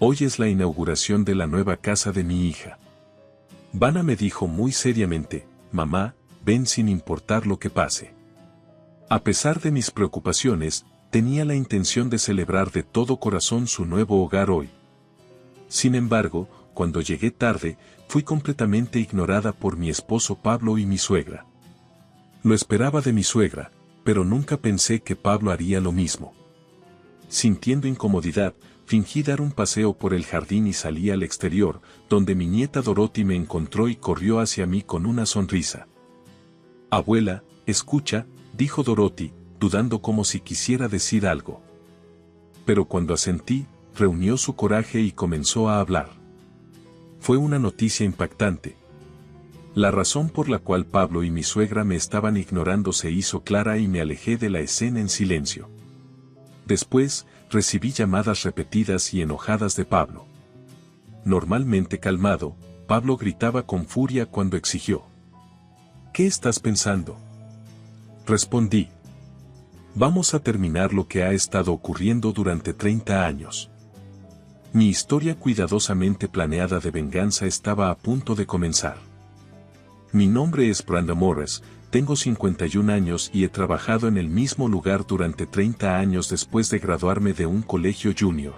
Hoy es la inauguración de la nueva casa de mi hija. Vanna me dijo muy seriamente, mamá, ven sin importar lo que pase. A pesar de mis preocupaciones, tenía la intención de celebrar de todo corazón su nuevo hogar hoy. Sin embargo, cuando llegué tarde, fui completamente ignorada por mi esposo Pablo y mi suegra. Lo esperaba de mi suegra, pero nunca pensé que Pablo haría lo mismo. Sintiendo incomodidad, fingí dar un paseo por el jardín y salí al exterior, donde mi nieta Dorothy me encontró y corrió hacia mí con una sonrisa. Abuela, escucha, dijo Dorothy, dudando como si quisiera decir algo. Pero cuando asentí, reunió su coraje y comenzó a hablar. Fue una noticia impactante. La razón por la cual Pablo y mi suegra me estaban ignorando se hizo clara y me alejé de la escena en silencio. Después, recibí llamadas repetidas y enojadas de Pablo. Normalmente calmado, Pablo gritaba con furia cuando exigió. ¿Qué estás pensando? Respondí. Vamos a terminar lo que ha estado ocurriendo durante 30 años. Mi historia cuidadosamente planeada de venganza estaba a punto de comenzar. Mi nombre es Brenda Morris, tengo 51 años y he trabajado en el mismo lugar durante 30 años después de graduarme de un colegio junior.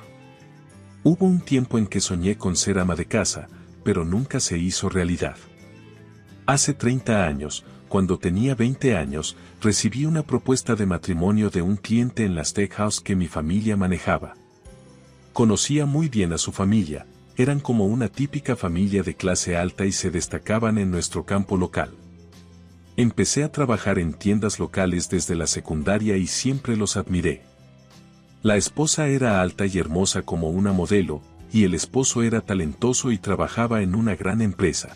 Hubo un tiempo en que soñé con ser ama de casa, pero nunca se hizo realidad. Hace 30 años, cuando tenía 20 años, recibí una propuesta de matrimonio de un cliente en la steakhouse que mi familia manejaba. Conocía muy bien a su familia, eran como una típica familia de clase alta y se destacaban en nuestro campo local. Empecé a trabajar en tiendas locales desde la secundaria y siempre los admiré. La esposa era alta y hermosa como una modelo, y el esposo era talentoso y trabajaba en una gran empresa.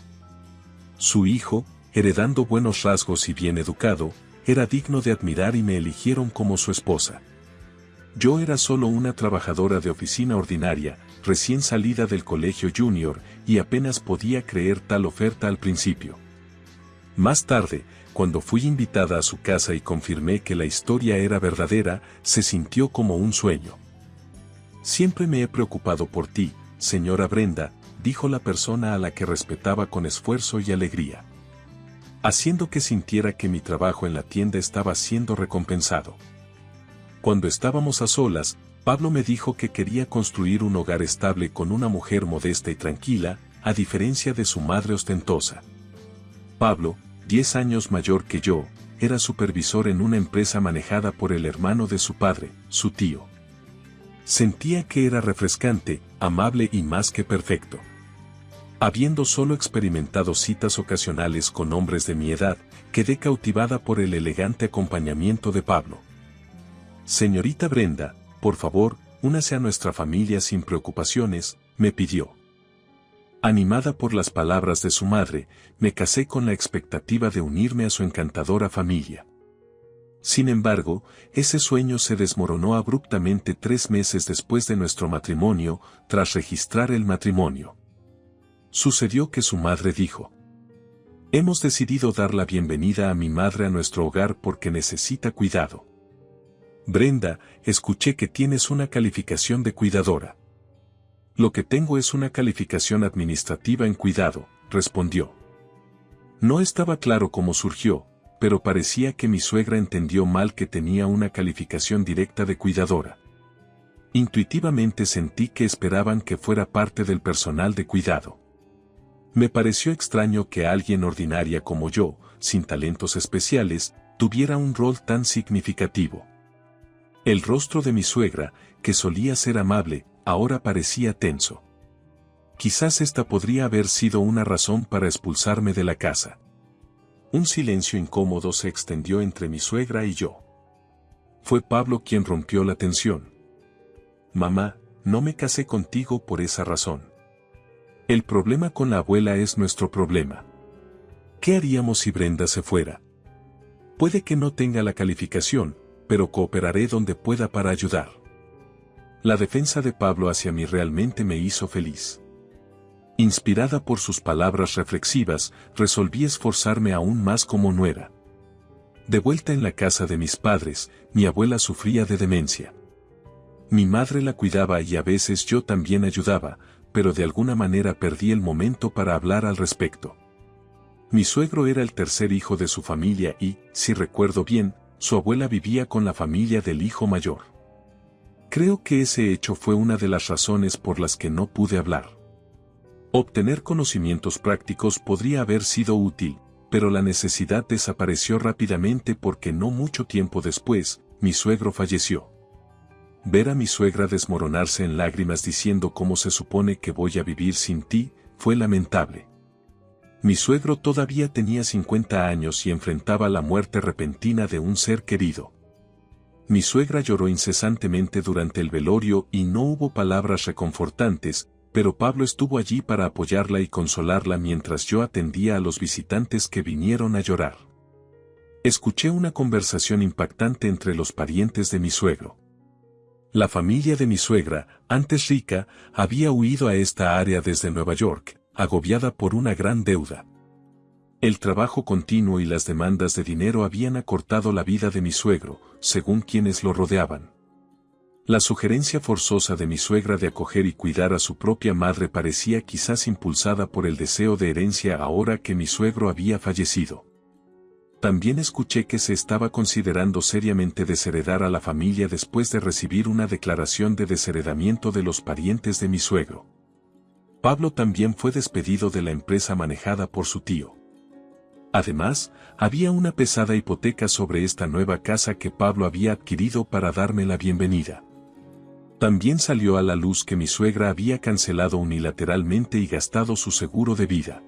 Su hijo, heredando buenos rasgos y bien educado, era digno de admirar y me eligieron como su esposa. Yo era solo una trabajadora de oficina ordinaria, recién salida del colegio junior, y apenas podía creer tal oferta al principio. Más tarde, cuando fui invitada a su casa y confirmé que la historia era verdadera, se sintió como un sueño. Siempre me he preocupado por ti, señora Brenda, dijo la persona a la que respetaba con esfuerzo y alegría, haciendo que sintiera que mi trabajo en la tienda estaba siendo recompensado. Cuando estábamos a solas, Pablo me dijo que quería construir un hogar estable con una mujer modesta y tranquila, a diferencia de su madre ostentosa. Pablo, 10 años mayor que yo, era supervisor en una empresa manejada por el hermano de su padre, su tío. Sentía que era refrescante, amable y más que perfecto. Habiendo solo experimentado citas ocasionales con hombres de mi edad, quedé cautivada por el elegante acompañamiento de Pablo. Señorita Brenda, por favor, únase a nuestra familia sin preocupaciones, me pidió. Animada por las palabras de su madre, me casé con la expectativa de unirme a su encantadora familia. Sin embargo, ese sueño se desmoronó abruptamente 3 meses después de nuestro matrimonio, tras registrar el matrimonio. Sucedió que su madre dijo: hemos decidido dar la bienvenida a mi madre a nuestro hogar porque necesita cuidado. Brenda, escuché que tienes una calificación de cuidadora. Lo que tengo es una calificación administrativa en cuidado, respondió. No estaba claro cómo surgió, pero parecía que mi suegra entendió mal que tenía una calificación directa de cuidadora. Intuitivamente sentí que esperaban que fuera parte del personal de cuidado. Me pareció extraño que alguien ordinaria como yo, sin talentos especiales, tuviera un rol tan significativo. El rostro de mi suegra, que solía ser amable, ahora parecía tenso. Quizás esta podría haber sido una razón para expulsarme de la casa. Un silencio incómodo se extendió entre mi suegra y yo. Fue Pablo quien rompió la tensión. Mamá, no me casé contigo por esa razón. El problema con la abuela es nuestro problema. ¿Qué haríamos si Brenda se fuera? Puede que no tenga la calificación, pero cooperaré donde pueda para ayudar. La defensa de Pablo hacia mí realmente me hizo feliz. Inspirada por sus palabras reflexivas, resolví esforzarme aún más como nuera. De vuelta en la casa de mis padres, mi abuela sufría de demencia. Mi madre la cuidaba y a veces yo también ayudaba, pero de alguna manera perdí el momento para hablar al respecto. Mi suegro era el tercer hijo de su familia y, si recuerdo bien, su abuela vivía con la familia del hijo mayor. Creo que ese hecho fue una de las razones por las que no pude hablar. Obtener conocimientos prácticos podría haber sido útil, pero la necesidad desapareció rápidamente porque no mucho tiempo después, mi suegro falleció. Ver a mi suegra desmoronarse en lágrimas diciendo cómo se supone que voy a vivir sin ti, fue lamentable. Mi suegro todavía tenía 50 años y enfrentaba la muerte repentina de un ser querido. Mi suegra lloró incesantemente durante el velorio y no hubo palabras reconfortantes, pero Pablo estuvo allí para apoyarla y consolarla mientras yo atendía a los visitantes que vinieron a llorar. Escuché una conversación impactante entre los parientes de mi suegro. La familia de mi suegra, antes rica, había huido a esta área desde Nueva York, agobiada por una gran deuda. El trabajo continuo y las demandas de dinero habían acortado la vida de mi suegro, según quienes lo rodeaban. La sugerencia forzosa de mi suegra de acoger y cuidar a su propia madre parecía quizás impulsada por el deseo de herencia ahora que mi suegro había fallecido. También escuché que se estaba considerando seriamente desheredar a la familia después de recibir una declaración de desheredamiento de los parientes de mi suegro. Pablo también fue despedido de la empresa manejada por su tío. Además, había una pesada hipoteca sobre esta nueva casa que Pablo había adquirido para darme la bienvenida. También salió a la luz que mi suegra había cancelado unilateralmente y gastado su seguro de vida.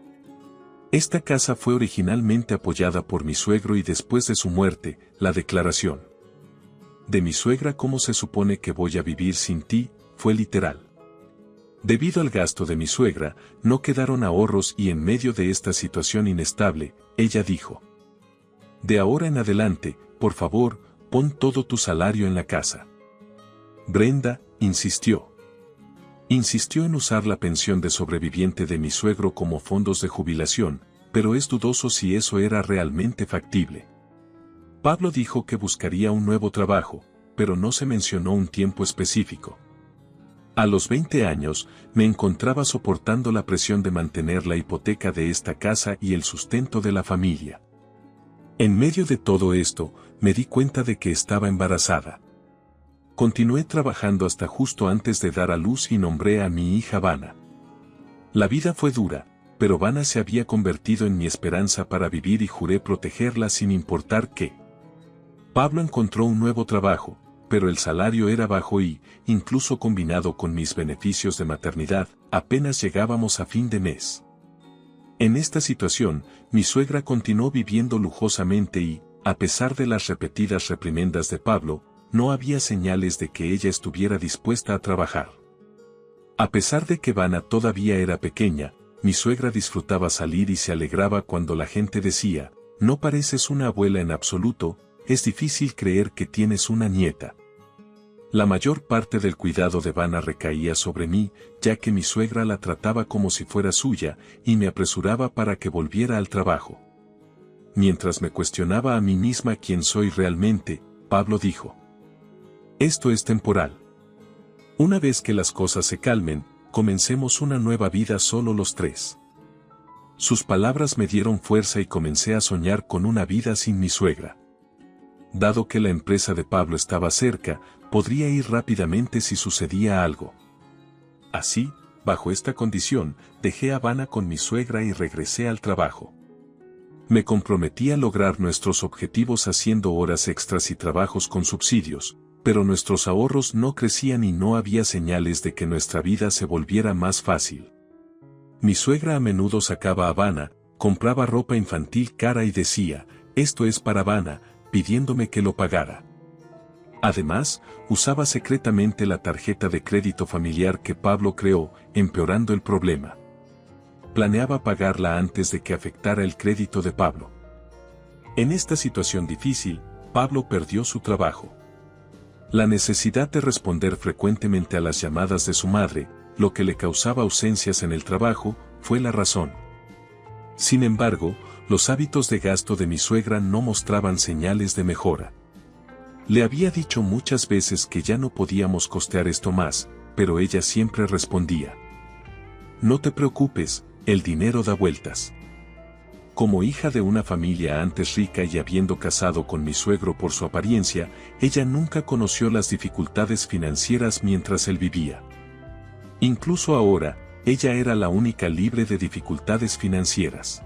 Esta casa fue originalmente apoyada por mi suegro y después de su muerte, la declaración de mi suegra "¿Cómo se supone que voy a vivir sin ti?" fue literal. Debido al gasto de mi suegra, no quedaron ahorros y en medio de esta situación inestable, ella dijo: "De ahora en adelante, por favor, pon todo tu salario en la casa". Brenda insistió. Insistió en usar la pensión de sobreviviente de mi suegro como fondos de jubilación, pero es dudoso si eso era realmente factible. Pablo dijo que buscaría un nuevo trabajo, pero no se mencionó un tiempo específico. A los 20 años, me encontraba soportando la presión de mantener la hipoteca de esta casa y el sustento de la familia. En medio de todo esto, me di cuenta de que estaba embarazada. Continué trabajando hasta justo antes de dar a luz y nombré a mi hija Vanna. La vida fue dura, pero Vanna se había convertido en mi esperanza para vivir y juré protegerla sin importar qué. Pablo encontró un nuevo trabajo, pero el salario era bajo y, incluso combinado con mis beneficios de maternidad, apenas llegábamos a fin de mes. En esta situación, mi suegra continuó viviendo lujosamente y, a pesar de las repetidas reprimendas de Pablo, no había señales de que ella estuviera dispuesta a trabajar. A pesar de que Vanna todavía era pequeña, mi suegra disfrutaba salir y se alegraba cuando la gente decía: "No pareces una abuela en absoluto, es difícil creer que tienes una nieta". La mayor parte del cuidado de Vanna recaía sobre mí, ya que mi suegra la trataba como si fuera suya, y me apresuraba para que volviera al trabajo. Mientras me cuestionaba a mí misma quién soy realmente, Pablo dijo: "Esto es temporal. Una vez que las cosas se calmen, comencemos una nueva vida solo los tres". Sus palabras me dieron fuerza y comencé a soñar con una vida sin mi suegra. Dado que la empresa de Pablo estaba cerca, podría ir rápidamente si sucedía algo. Así, bajo esta condición, dejé a Vanna con mi suegra y regresé al trabajo. Me comprometí a lograr nuestros objetivos haciendo horas extras y trabajos con subsidios, pero nuestros ahorros no crecían y no había señales de que nuestra vida se volviera más fácil. Mi suegra a menudo sacaba a Vanna, compraba ropa infantil cara y decía: "Esto es para Vanna", pidiéndome que lo pagara. Además, usaba secretamente la tarjeta de crédito familiar que Pablo creó, empeorando el problema. Planeaba pagarla antes de que afectara el crédito de Pablo. En esta situación difícil, Pablo perdió su trabajo. La necesidad de responder frecuentemente a las llamadas de su madre, lo que le causaba ausencias en el trabajo, fue la razón. Sin embargo, los hábitos de gasto de mi suegra no mostraban señales de mejora. Le había dicho muchas veces que ya no podíamos costear esto más, pero ella siempre respondía: no te preocupes, el dinero da vueltas. Como hija de una familia antes rica y habiendo casado con mi suegro por su apariencia, ella nunca conoció las dificultades financieras mientras él vivía. Incluso ahora, ella era la única libre de dificultades financieras.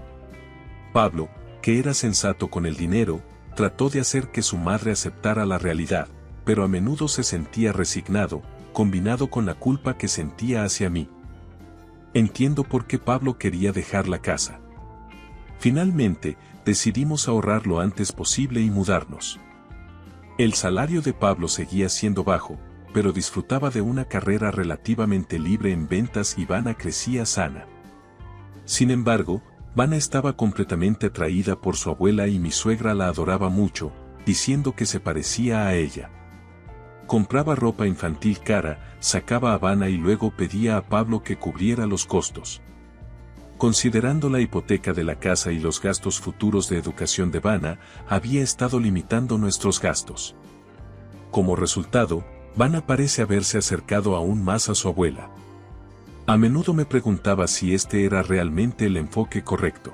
Pablo, que era sensato con el dinero, trató de hacer que su madre aceptara la realidad, pero a menudo se sentía resignado, combinado con la culpa que sentía hacia mí. Entiendo por qué Pablo quería dejar la casa. Finalmente, decidimos ahorrar lo antes posible y mudarnos. El salario de Pablo seguía siendo bajo, pero disfrutaba de una carrera relativamente libre en ventas y Vana crecía sana. Sin embargo, Vana estaba completamente atraída por su abuela y mi suegra la adoraba mucho, diciendo que se parecía a ella. Compraba ropa infantil cara, sacaba a Vana y luego pedía a Pablo que cubriera los costos. Considerando la hipoteca de la casa y los gastos futuros de educación de Vana, había estado limitando nuestros gastos. Como resultado, Vana parece haberse acercado aún más a su abuela. A menudo me preguntaba si este era realmente el enfoque correcto.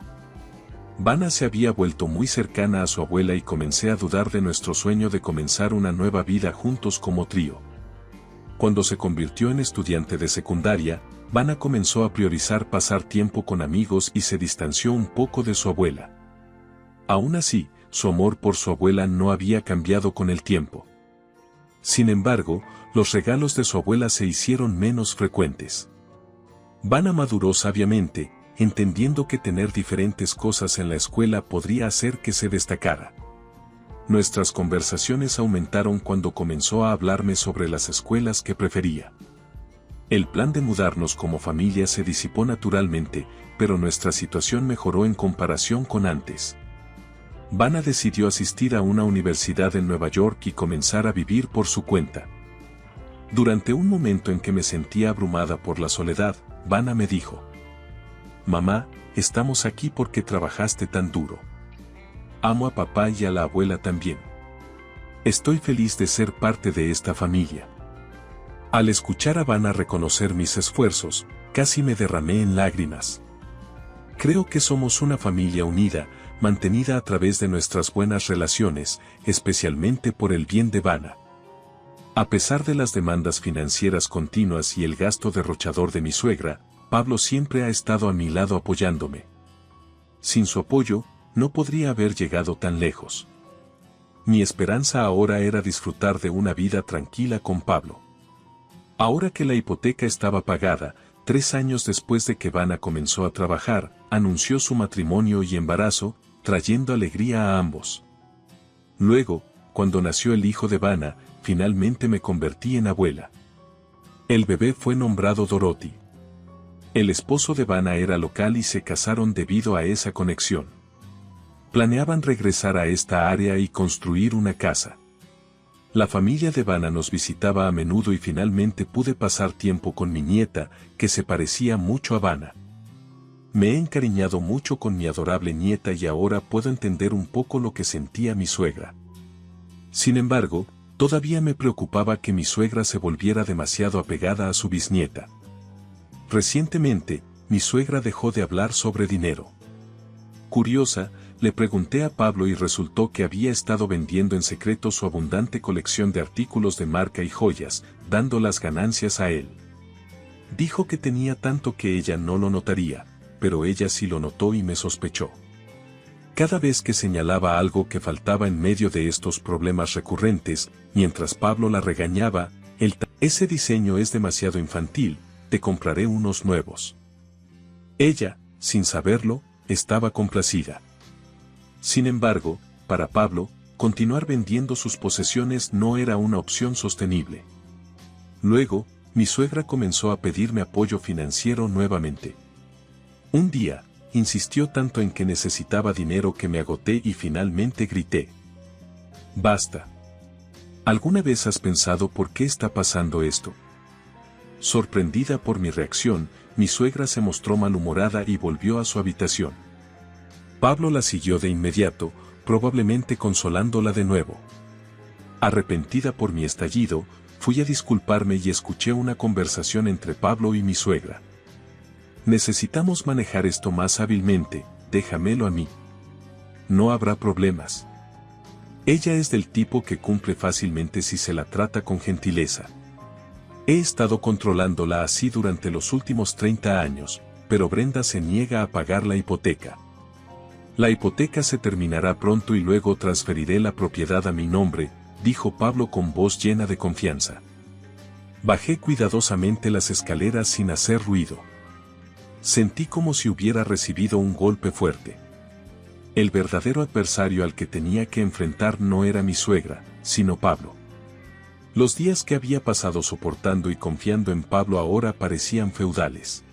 Vana se había vuelto muy cercana a su abuela y comencé a dudar de nuestro sueño de comenzar una nueva vida juntos como trío. Cuando se convirtió en estudiante de secundaria, Vana comenzó a priorizar pasar tiempo con amigos y se distanció un poco de su abuela. Aún así, su amor por su abuela no había cambiado con el tiempo. Sin embargo, los regalos de su abuela se hicieron menos frecuentes. Vana maduró sabiamente, entendiendo que tener diferentes cosas en la escuela podría hacer que se destacara. Nuestras conversaciones aumentaron cuando comenzó a hablarme sobre las escuelas que prefería. El plan de mudarnos como familia se disipó naturalmente, pero nuestra situación mejoró en comparación con antes. Vana decidió asistir a una universidad en Nueva York y comenzar a vivir por su cuenta. Durante un momento en que me sentía abrumada por la soledad, Vana me dijo: mamá, estamos aquí porque trabajaste tan duro. Amo a papá y a la abuela también. Estoy feliz de ser parte de esta familia. Al escuchar a Vana reconocer mis esfuerzos, casi me derramé en lágrimas. Creo que somos una familia unida, mantenida a través de nuestras buenas relaciones, especialmente por el bien de Vana. A pesar de las demandas financieras continuas y el gasto derrochador de mi suegra, Pablo siempre ha estado a mi lado apoyándome. Sin su apoyo, no podría haber llegado tan lejos. Mi esperanza ahora era disfrutar de una vida tranquila con Pablo. Ahora que la hipoteca estaba pagada, 3 años después de que Vana comenzó a trabajar, anunció su matrimonio y embarazo, trayendo alegría a ambos. Luego, cuando nació el hijo de Vana, finalmente me convertí en abuela. El bebé fue nombrado Dorothy. El esposo de Vana era local y se casaron debido a esa conexión. Planeaban regresar a esta área y construir una casa. La familia de Vana nos visitaba a menudo y finalmente pude pasar tiempo con mi nieta, que se parecía mucho a Vana. Me he encariñado mucho con mi adorable nieta y ahora puedo entender un poco lo que sentía mi suegra. Sin embargo, todavía me preocupaba que mi suegra se volviera demasiado apegada a su bisnieta. Recientemente, mi suegra dejó de hablar sobre dinero. Curiosa, le pregunté a Pablo y resultó que había estado vendiendo en secreto su abundante colección de artículos de marca y joyas, dando las ganancias a él. Dijo que tenía tanto que ella no lo notaría, pero ella sí lo notó y me sospechó. Cada vez que señalaba algo que faltaba en medio de estos problemas recurrentes, mientras Pablo la regañaba, ese diseño es demasiado infantil, te compraré unos nuevos. Ella, sin saberlo, estaba complacida. Sin embargo, para Pablo, continuar vendiendo sus posesiones no era una opción sostenible. Luego, mi suegra comenzó a pedirme apoyo financiero nuevamente. Un día, insistió tanto en que necesitaba dinero que me agoté y finalmente grité: ¡basta! ¿Alguna vez has pensado por qué está pasando esto? Sorprendida por mi reacción, mi suegra se mostró malhumorada y volvió a su habitación. Pablo la siguió de inmediato, probablemente consolándola de nuevo. Arrepentida por mi estallido, fui a disculparme y escuché una conversación entre Pablo y mi suegra. Necesitamos manejar esto más hábilmente, déjamelo a mí. No habrá problemas. Ella es del tipo que cumple fácilmente si se la trata con gentileza. He estado controlándola así durante los últimos 30 años, pero Brenda se niega a pagar la hipoteca. La hipoteca se terminará pronto y luego transferiré la propiedad a mi nombre, dijo Pablo con voz llena de confianza. Bajé cuidadosamente las escaleras sin hacer ruido. Sentí como si hubiera recibido un golpe fuerte. El verdadero adversario al que tenía que enfrentar no era mi suegra, sino Pablo. Los días que había pasado soportando y confiando en Pablo ahora parecían feudales.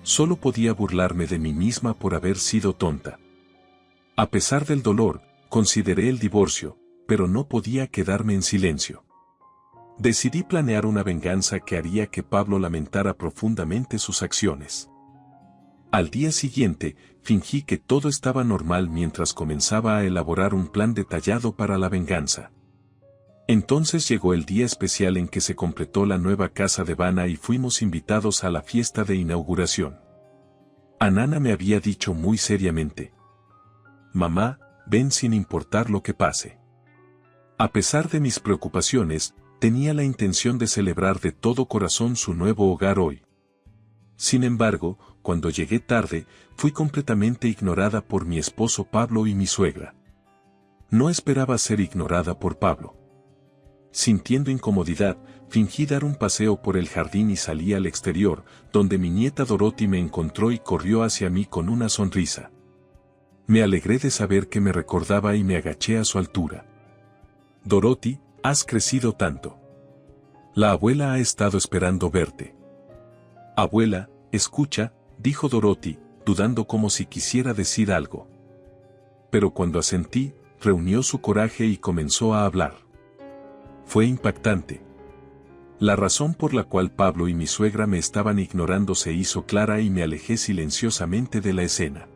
Solo podía burlarme de mí misma por haber sido tonta. A pesar del dolor, consideré el divorcio, pero no podía quedarme en silencio. Decidí planear una venganza que haría que Pablo lamentara profundamente sus acciones. Al día siguiente, fingí que todo estaba normal mientras comenzaba a elaborar un plan detallado para la venganza. Entonces llegó el día especial en que se completó la nueva casa de Vanna y fuimos invitados a la fiesta de inauguración. Anana me había dicho muy seriamente: «Mamá, ven sin importar lo que pase». A pesar de mis preocupaciones, tenía la intención de celebrar de todo corazón su nuevo hogar hoy. Sin embargo, cuando llegué tarde, fui completamente ignorada por mi esposo Pablo y mi suegra. No esperaba ser ignorada por Pablo. Sintiendo incomodidad, fingí dar un paseo por el jardín y salí al exterior, donde mi nieta Dorothy me encontró y corrió hacia mí con una sonrisa. Me alegré de saber que me recordaba y me agaché a su altura. «Dorothy, has crecido tanto. La abuela ha estado esperando verte». «Abuela, escucha», dijo Dorothy, dudando como si quisiera decir algo. Pero cuando asentí, reunió su coraje y comenzó a hablar. Fue impactante. La razón por la cual Pablo y mi suegra me estaban ignorando se hizo clara y me alejé silenciosamente de la escena.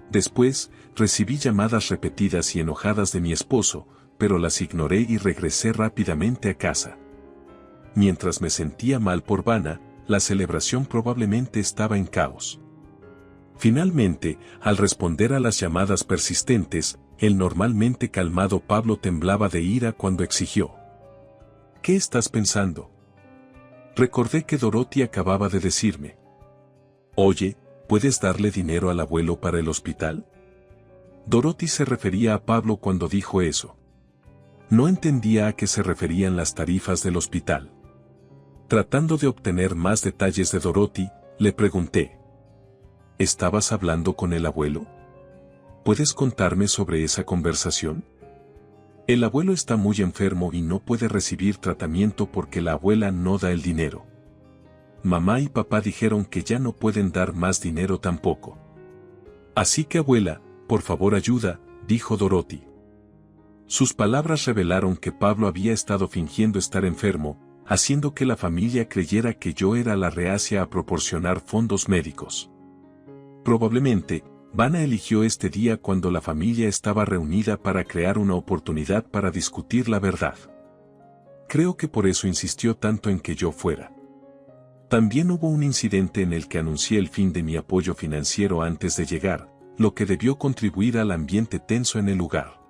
Después, recibí llamadas repetidas y enojadas de mi esposo, pero las ignoré y regresé rápidamente a casa. Mientras me sentía mal por Vanna, la celebración probablemente estaba en caos. Finalmente, al responder a las llamadas persistentes, el normalmente calmado Pablo temblaba de ira cuando exigió: «¿Qué estás pensando?». Recordé que Dorothy acababa de decirme: «Oye, ¿puedes darle dinero al abuelo para el hospital?». Dorothy se refería a Pablo cuando dijo eso. No entendía a qué se referían las tarifas del hospital. Tratando de obtener más detalles de Dorothy, le pregunté: «¿Estabas hablando con el abuelo? ¿Puedes contarme sobre esa conversación?». «El abuelo está muy enfermo y no puede recibir tratamiento porque la abuela no da el dinero. Mamá y papá dijeron que ya no pueden dar más dinero tampoco. Así que abuela, por favor ayuda», dijo Dorothy. Sus palabras revelaron que Pablo había estado fingiendo estar enfermo, haciendo que la familia creyera que yo era la reacia a proporcionar fondos médicos. Probablemente, Vanna eligió este día cuando la familia estaba reunida para crear una oportunidad para discutir la verdad. Creo que por eso insistió tanto en que yo fuera. También hubo un incidente en el que anuncié el fin de mi apoyo financiero antes de llegar, lo que debió contribuir al ambiente tenso en el lugar.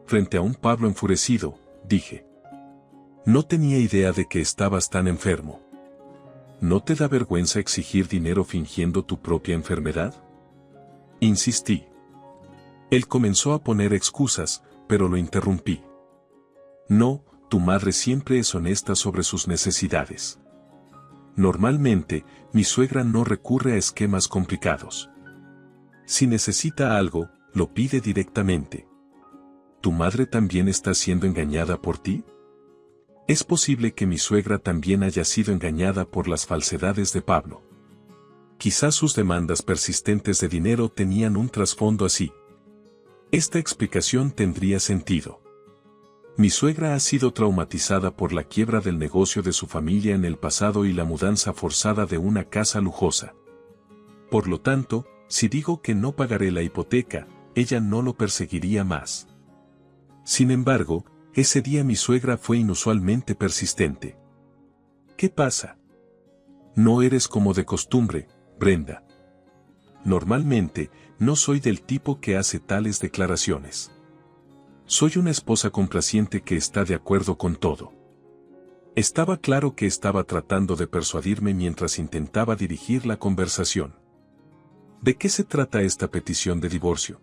Frente a un Pablo enfurecido, dije: «No tenía idea de que estabas tan enfermo. ¿No te da vergüenza exigir dinero fingiendo tu propia enfermedad?». Insistí. Él comenzó a poner excusas, pero lo interrumpí. «No, tu madre siempre es honesta sobre sus necesidades. Normalmente, mi suegra no recurre a esquemas complicados. Si necesita algo, lo pide directamente. ¿Tu madre también está siendo engañada por ti?». Es posible que mi suegra también haya sido engañada por las falsedades de Pablo. Quizás sus demandas persistentes de dinero tenían un trasfondo así. Esta explicación tendría sentido. Mi suegra ha sido traumatizada por la quiebra del negocio de su familia en el pasado y la mudanza forzada de una casa lujosa. Por lo tanto, si digo que no pagaré la hipoteca, ella no lo perseguiría más. Sin embargo, ese día mi suegra fue inusualmente persistente. ¿Qué pasa? No eres como de costumbre, Brenda. Normalmente, no soy del tipo que hace tales declaraciones. Soy una esposa complaciente que está de acuerdo con todo. Estaba claro que estaba tratando de persuadirme mientras intentaba dirigir la conversación. ¿De qué se trata esta petición de divorcio?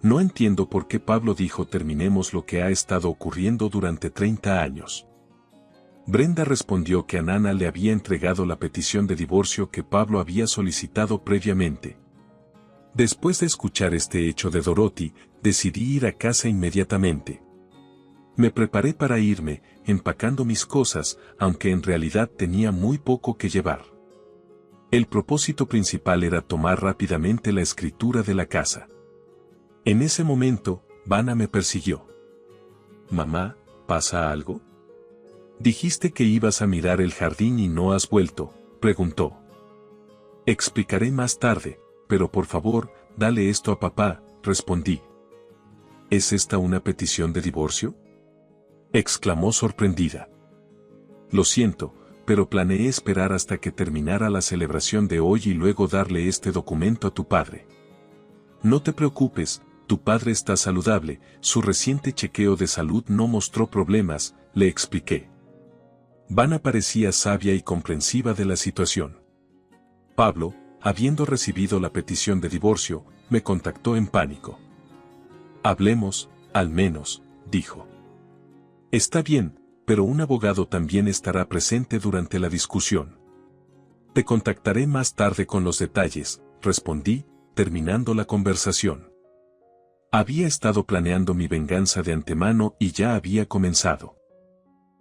No entiendo por qué Pablo dijo terminemos lo que ha estado ocurriendo durante 30 años. Brenda respondió que Anana le había entregado la petición de divorcio que Pablo había solicitado previamente. Después de escuchar este hecho de Dorothy, decidí ir a casa inmediatamente. Me preparé para irme, empacando mis cosas, aunque en realidad tenía muy poco que llevar. El propósito principal era tomar rápidamente la escritura de la casa. En ese momento, Vanna me persiguió. «Mamá, ¿pasa algo? Dijiste que ibas a mirar el jardín y no has vuelto», preguntó. «Explicaré más tarde, pero por favor, dale esto a papá», respondí. «¿Es esta una petición de divorcio?», exclamó sorprendida. «Lo siento, pero planeé esperar hasta que terminara la celebración de hoy y luego darle este documento a tu padre». «No te preocupes, tu padre está saludable, su reciente chequeo de salud no mostró problemas», le expliqué. Vanna parecía sabia y comprensiva de la situación. Pablo, habiendo recibido la petición de divorcio, me contactó en pánico. «Hablemos, al menos», dijo. «Está bien, pero un abogado también estará presente durante la discusión». «Te contactaré más tarde con los detalles», respondí, terminando la conversación. Había estado planeando mi venganza de antemano y ya había comenzado.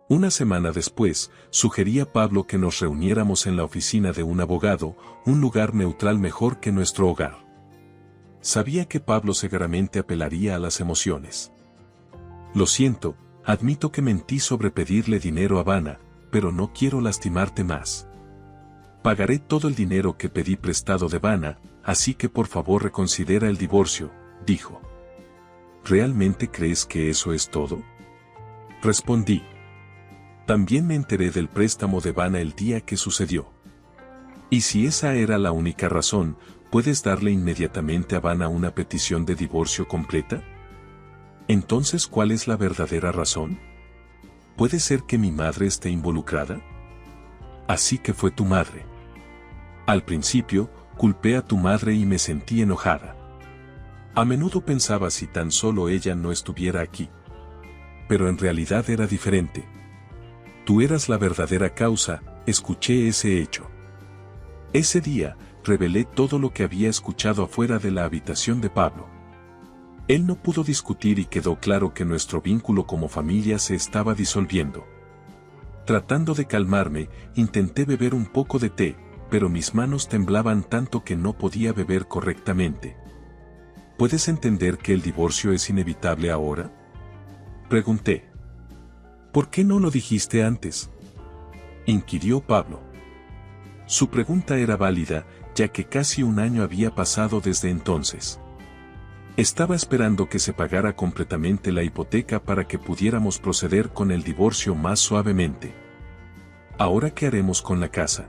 Una semana después, sugerí a Pablo que nos reuniéramos en la oficina de un abogado, un lugar neutral mejor que nuestro hogar. Sabía que Pablo seguramente apelaría a las emociones. «Lo siento, admito que mentí sobre pedirle dinero a Vanna, pero no quiero lastimarte más. Pagaré todo el dinero que pedí prestado de Vanna, así que por favor reconsidera el divorcio», dijo. «¿Realmente crees que eso es todo?», respondí. También me enteré del préstamo de Vanna el día que sucedió. Y si esa era la única razón, ¿puedes darle inmediatamente a Vanna una petición de divorcio completa? Entonces, ¿cuál es la verdadera razón? ¿Puede ser que mi madre esté involucrada? Así que fue tu madre. Al principio, culpé a tu madre y me sentí enojada. A menudo pensaba si tan solo ella no estuviera aquí. Pero en realidad era diferente. Tú eras la verdadera causa, escuché ese hecho. Ese día, revelé todo lo que había escuchado afuera de la habitación de Pablo. Él no pudo discutir y quedó claro que nuestro vínculo como familia se estaba disolviendo. Tratando de calmarme, intenté beber un poco de té, pero mis manos temblaban tanto que no podía beber correctamente. ¿Puedes entender que el divorcio es inevitable ahora?, pregunté. ¿Por qué no lo dijiste antes?, inquirió Pablo. Su pregunta era válida, ya que casi un año había pasado desde entonces. Estaba esperando que se pagara completamente la hipoteca para que pudiéramos proceder con el divorcio más suavemente. ¿Ahora qué haremos con la casa?,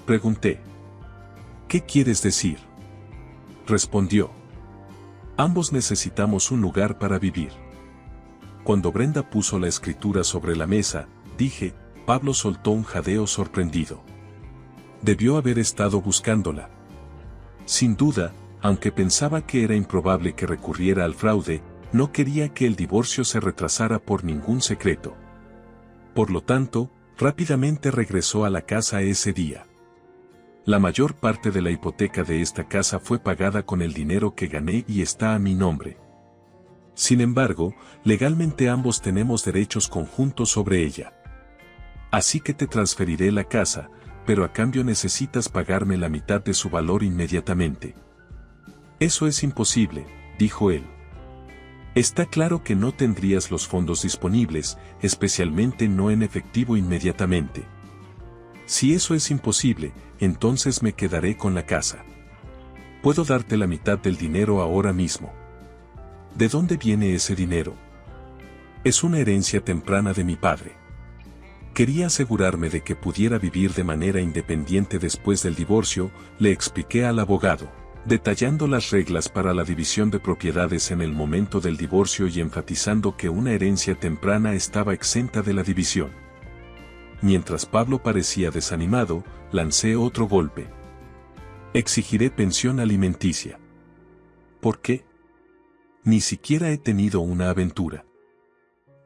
pregunté. ¿Qué quieres decir?, respondió. Ambos necesitamos un lugar para vivir. Cuando Brenda puso la escritura sobre la mesa, dije, Pablo soltó un jadeo sorprendido. Debió haber estado buscándola. Sin duda, aunque pensaba que era improbable que recurriera al fraude, no quería que el divorcio se retrasara por ningún secreto. Por lo tanto, rápidamente regresó a la casa ese día. La mayor parte de la hipoteca de esta casa fue pagada con el dinero que gané y está a mi nombre. Sin embargo, legalmente ambos tenemos derechos conjuntos sobre ella. Así que te transferiré la casa, pero a cambio necesitas pagarme la mitad de su valor inmediatamente. Eso es imposible, dijo él. Está claro que no tendrías los fondos disponibles, especialmente no en efectivo inmediatamente. Si eso es imposible, entonces me quedaré con la casa. Puedo darte la mitad del dinero ahora mismo. ¿De dónde viene ese dinero?, Es una herencia temprana de mi padre. Quería asegurarme de que pudiera vivir de manera independiente después del divorcio, le expliqué al abogado, detallando las reglas para la división de propiedades en el momento del divorcio y enfatizando que una herencia temprana estaba exenta de la división. Mientras Pablo parecía desanimado, lancé otro golpe. Exigiré pensión alimenticia. ¿Por qué? Ni siquiera he tenido una aventura.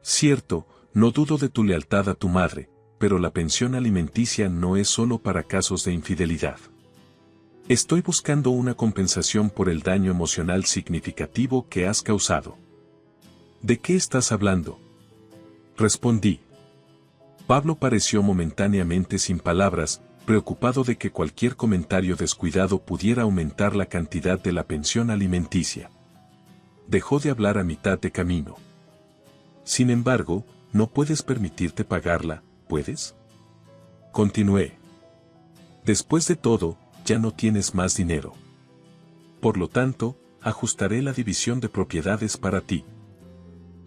Cierto, no dudo de tu lealtad a tu madre, pero la pensión alimenticia no es solo para casos de infidelidad. Estoy buscando una compensación por el daño emocional significativo que has causado. ¿De qué estás hablando? Respondí. Pablo pareció momentáneamente sin palabras, preocupado de que cualquier comentario descuidado pudiera aumentar la cantidad de la pensión alimenticia. Dejó de hablar a mitad de camino. Sin embargo, no puedes permitirte pagarla, ¿puedes? Continué. Después de todo, ya no tienes más dinero. Por lo tanto, ajustaré la división de propiedades para ti.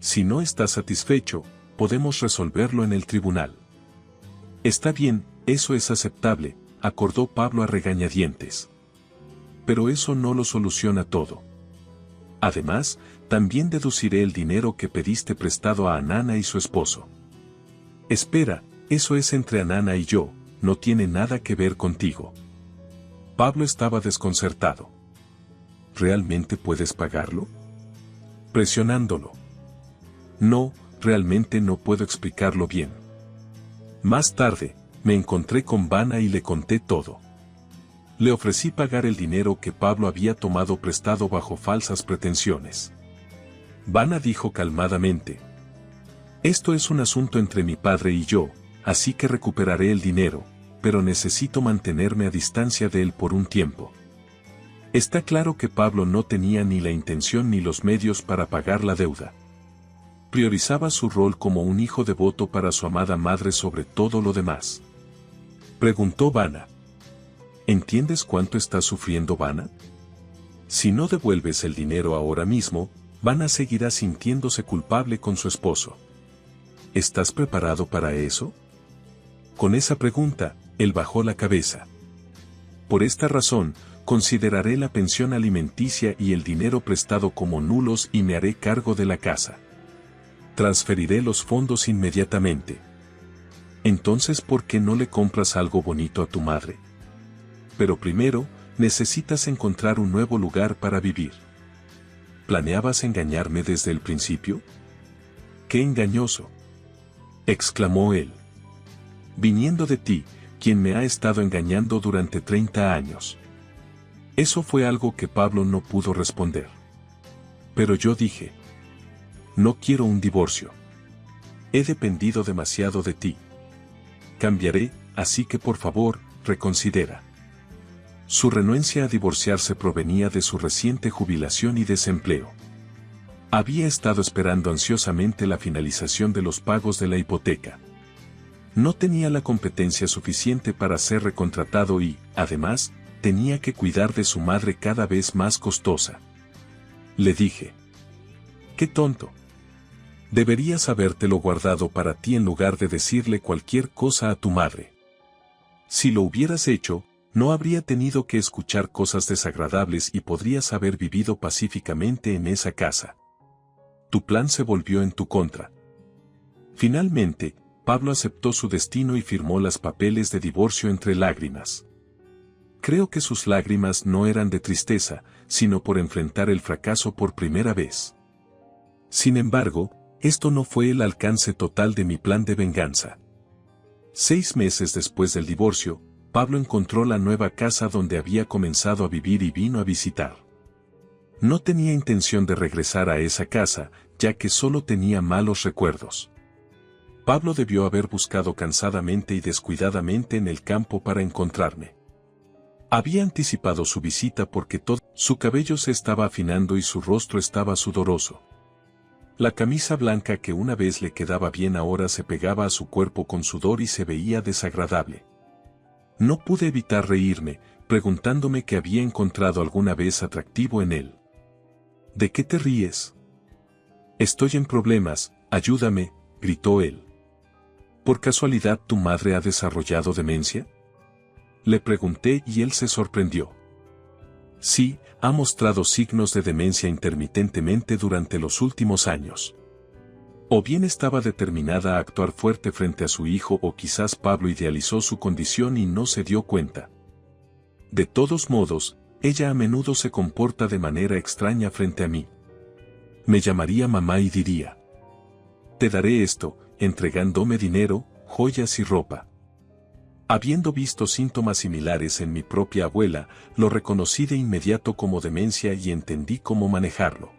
Si no estás satisfecho, podemos resolverlo en el tribunal. Está bien, eso es aceptable, acordó Pablo a regañadientes. Pero eso no lo soluciona todo. Además, también deduciré el dinero que pediste prestado a Anana y su esposo. Espera, eso es entre Anana y yo, no tiene nada que ver contigo. Pablo estaba desconcertado. ¿Realmente puedes pagarlo? Presionándolo. No, realmente no puedo explicarlo bien. Más tarde, me encontré con Vana y le conté todo. Le ofrecí pagar el dinero que Pablo había tomado prestado bajo falsas pretensiones. Vana dijo calmadamente: esto es un asunto entre mi padre y yo, así que recuperaré el dinero, pero necesito mantenerme a distancia de él por un tiempo. Está claro que Pablo no tenía ni la intención ni los medios para pagar la deuda. Priorizaba su rol como un hijo devoto para su amada madre sobre todo lo demás. Preguntó Vana. ¿Entiendes cuánto está sufriendo Vana? Si no devuelves el dinero ahora mismo, Vana seguirá sintiéndose culpable con su esposo. ¿Estás preparado para eso? Con esa pregunta, él bajó la cabeza. Por esta razón, consideraré la pensión alimenticia y el dinero prestado como nulos y me haré cargo de la casa. Transferiré los fondos inmediatamente. Entonces, ¿por qué no le compras algo bonito a tu madre? Pero primero, necesitas encontrar un nuevo lugar para vivir. ¿Planeabas engañarme desde el principio? ¡Qué engañoso!, exclamó él. Viniendo de ti, quien me ha estado engañando durante 30 años. Eso fue algo que Pablo no pudo responder. Pero yo dije: no quiero un divorcio. He dependido demasiado de ti. Cambiaré, así que por favor, reconsidera. Su renuencia a divorciarse provenía de su reciente jubilación y desempleo. Había estado esperando ansiosamente la finalización de los pagos de la hipoteca. No tenía la competencia suficiente para ser recontratado y, además, tenía que cuidar de su madre cada vez más costosa. Le dije: ¡qué tonto! Deberías habértelo guardado para ti en lugar de decirle cualquier cosa a tu madre. Si lo hubieras hecho, no habría tenido que escuchar cosas desagradables y podrías haber vivido pacíficamente en esa casa. Tu plan se volvió en tu contra. Finalmente, Pablo aceptó su destino y firmó los papeles de divorcio entre lágrimas. Creo que sus lágrimas no eran de tristeza, sino por enfrentar el fracaso por primera vez. Sin embargo, esto no fue el alcance total de mi plan de venganza. 6 meses después del divorcio, Pablo encontró la nueva casa donde había comenzado a vivir y vino a visitar. No tenía intención de regresar a esa casa, ya que solo tenía malos recuerdos. Pablo debió haber buscado cansadamente y descuidadamente en el campo para encontrarme. Había anticipado su visita porque todo su cabello se estaba afinando y su rostro estaba sudoroso. La camisa blanca que una vez le quedaba bien ahora se pegaba a su cuerpo con sudor y se veía desagradable. No pude evitar reírme, preguntándome qué había encontrado alguna vez atractivo en él. ¿De qué te ríes? Estoy en problemas, Ayúdame, gritó él. ¿Por casualidad tu madre ha desarrollado demencia? Le pregunté y él se sorprendió. Sí, ha mostrado signos de demencia intermitentemente durante los últimos años. O bien estaba determinada a actuar fuerte frente a su hijo o quizás Pablo idealizó su condición y no se dio cuenta. De todos modos, ella a menudo se comporta de manera extraña frente a mí. Me llamaría mamá y diría: te daré esto, entregándome dinero, joyas y ropa. Habiendo visto síntomas similares en mi propia abuela, lo reconocí de inmediato como demencia y entendí cómo manejarlo.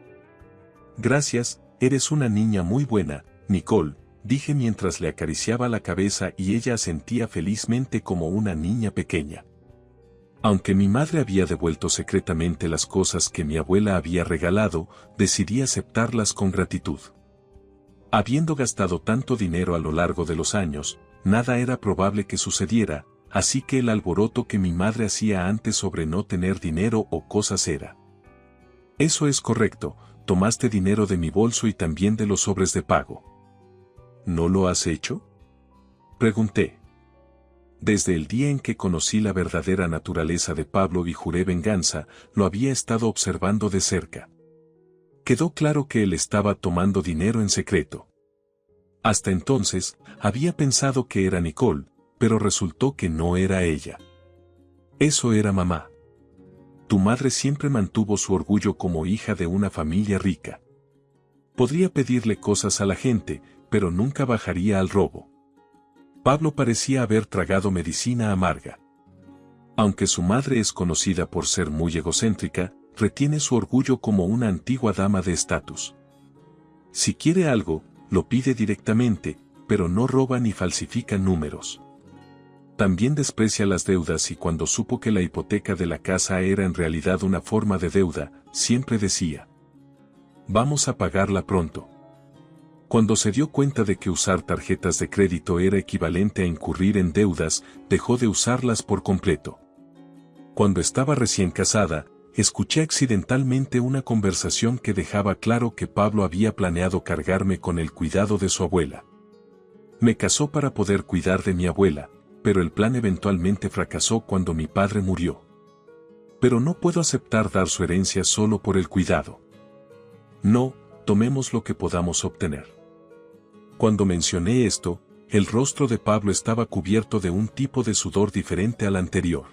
Gracias, eres una niña muy buena, Nicole, dije mientras le acariciaba la cabeza y ella asentía felizmente como una niña pequeña. Aunque mi madre había devuelto secretamente las cosas que mi abuela había regalado, decidí aceptarlas con gratitud. Habiendo gastado tanto dinero a lo largo de los años, nada era probable que sucediera, así que el alboroto que mi madre hacía antes sobre no tener dinero o cosas era: eso es correcto, tomaste dinero de mi bolso y también de los sobres de pago. ¿No lo has hecho?, pregunté. Desde el día en que conocí la verdadera naturaleza de Pablo y juré venganza, lo había estado observando de cerca. Quedó claro que él estaba tomando dinero en secreto. Hasta entonces, había pensado que era Nicole, pero resultó que no era ella. Eso era mamá. Tu madre siempre mantuvo su orgullo como hija de una familia rica. Podría pedirle cosas a la gente, pero nunca bajaría al robo. Pablo parecía haber tragado medicina amarga. Aunque su madre es conocida por ser muy egocéntrica, retiene su orgullo como una antigua dama de estatus. Si quiere algo, lo pide directamente, pero no roba ni falsifica números. También desprecia las deudas y cuando supo que la hipoteca de la casa era en realidad una forma de deuda, siempre decía: vamos a pagarla pronto. Cuando se dio cuenta de que usar tarjetas de crédito era equivalente a incurrir en deudas, dejó de usarlas por completo. Cuando estaba recién casada, escuché accidentalmente una conversación que dejaba claro que Pablo había planeado cargarme con el cuidado de su abuela. Me casó para poder cuidar de mi abuela, pero el plan eventualmente fracasó cuando mi padre murió. Pero no puedo aceptar dar su herencia solo por el cuidado. No, tomemos lo que podamos obtener. Cuando mencioné esto, el rostro de Pablo estaba cubierto de un tipo de sudor diferente al anterior.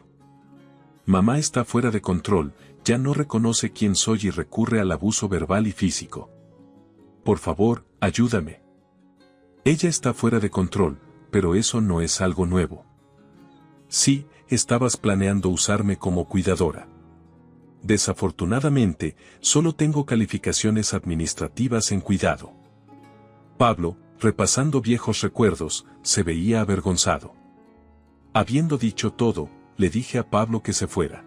Mamá está fuera de control, ya no reconoce quién soy y recurre al abuso verbal y físico. Por favor, ayúdame. Ella está fuera de control, pero eso no es algo nuevo. Sí, estabas planeando usarme como cuidadora. Desafortunadamente, solo tengo calificaciones administrativas en cuidado. Pablo, repasando viejos recuerdos, se veía avergonzado. Habiendo dicho todo, le dije a Pablo que se fuera.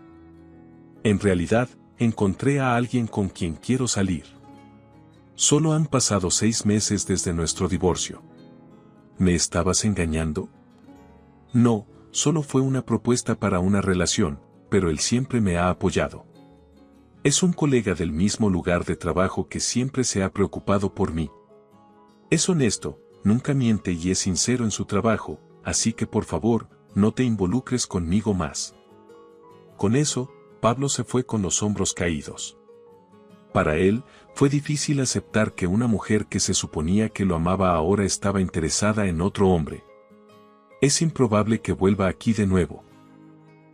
En realidad, encontré a alguien con quien quiero salir. Solo han pasado 6 meses desde nuestro divorcio. ¿Me estabas engañando? No, solo fue una propuesta para una relación, pero él siempre me ha apoyado. Es un colega del mismo lugar de trabajo que siempre se ha preocupado por mí. Es honesto, nunca miente y es sincero en su trabajo, así que por favor, no te involucres conmigo más. Con eso, Pablo se fue con los hombros caídos. Para él, fue difícil aceptar que una mujer que se suponía que lo amaba ahora estaba interesada en otro hombre. Es improbable que vuelva aquí de nuevo.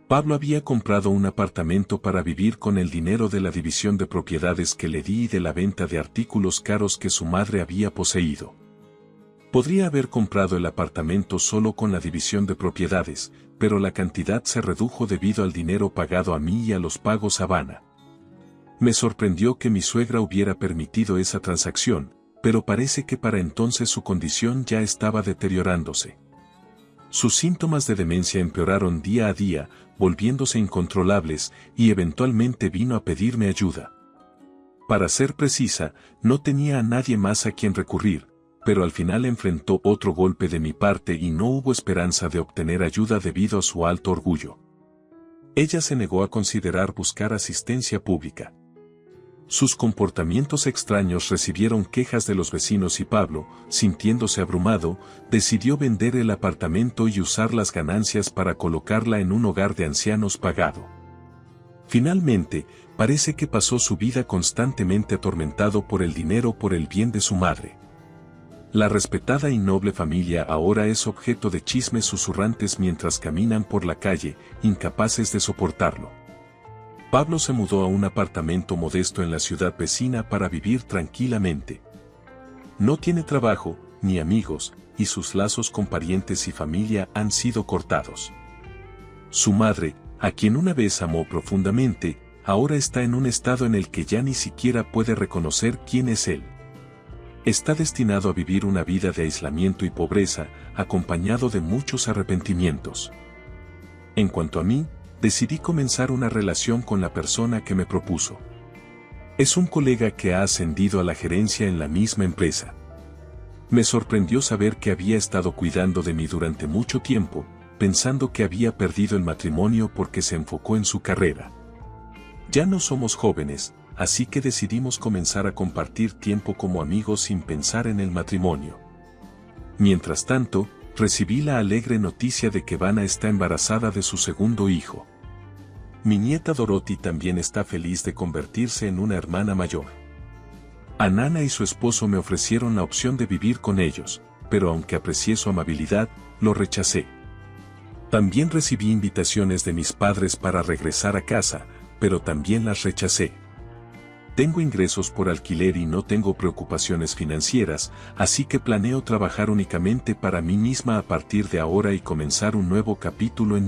Pablo había comprado un apartamento para vivir con el dinero de la división de propiedades que le di y de la venta de artículos caros que su madre había poseído. Podría haber comprado el apartamento solo con la división de propiedades, pero la cantidad se redujo debido al dinero pagado a mí y a los pagos a Vanna. Me sorprendió que mi suegra hubiera permitido esa transacción, pero parece que para entonces su condición ya estaba deteriorándose. Sus síntomas de demencia empeoraron día a día, volviéndose incontrolables, y eventualmente vino a pedirme ayuda. Para ser precisa, no tenía a nadie más a quien recurrir, pero al final enfrentó otro golpe de mi parte y no hubo esperanza de obtener ayuda debido a su alto orgullo. Ella se negó a considerar buscar asistencia pública. Sus comportamientos extraños recibieron quejas de los vecinos y Pablo, sintiéndose abrumado, decidió vender el apartamento y usar las ganancias para colocarla en un hogar de ancianos pagado. Finalmente, parece que pasó su vida constantemente atormentado por el dinero por el bien de su madre. La respetada y noble familia ahora es objeto de chismes susurrantes mientras caminan por la calle, incapaces de soportarlo. Pablo se mudó a un apartamento modesto en la ciudad vecina para vivir tranquilamente. No tiene trabajo, ni amigos, y sus lazos con parientes y familia han sido cortados. Su madre, a quien una vez amó profundamente, ahora está en un estado en el que ya ni siquiera puede reconocer quién es él. Está destinado a vivir una vida de aislamiento y pobreza, acompañado de muchos arrepentimientos. En cuanto a mí, decidí comenzar una relación con la persona que me propuso. Es un colega que ha ascendido a la gerencia en la misma empresa. Me sorprendió saber que había estado cuidando de mí durante mucho tiempo, pensando que había perdido el matrimonio porque se enfocó en su carrera. Ya no somos jóvenes, así que decidimos comenzar a compartir tiempo como amigos sin pensar en el matrimonio. Mientras tanto, recibí la alegre noticia de que Vanna está embarazada de su segundo hijo. Mi nieta Dorothy también está feliz de convertirse en una hermana mayor. Anana y su esposo me ofrecieron la opción de vivir con ellos, pero aunque aprecié su amabilidad, lo rechacé. También recibí invitaciones de mis padres para regresar a casa, pero también las rechacé. Tengo ingresos por alquiler y no tengo preocupaciones financieras, así que planeo trabajar únicamente para mí misma a partir de ahora y comenzar un nuevo capítulo en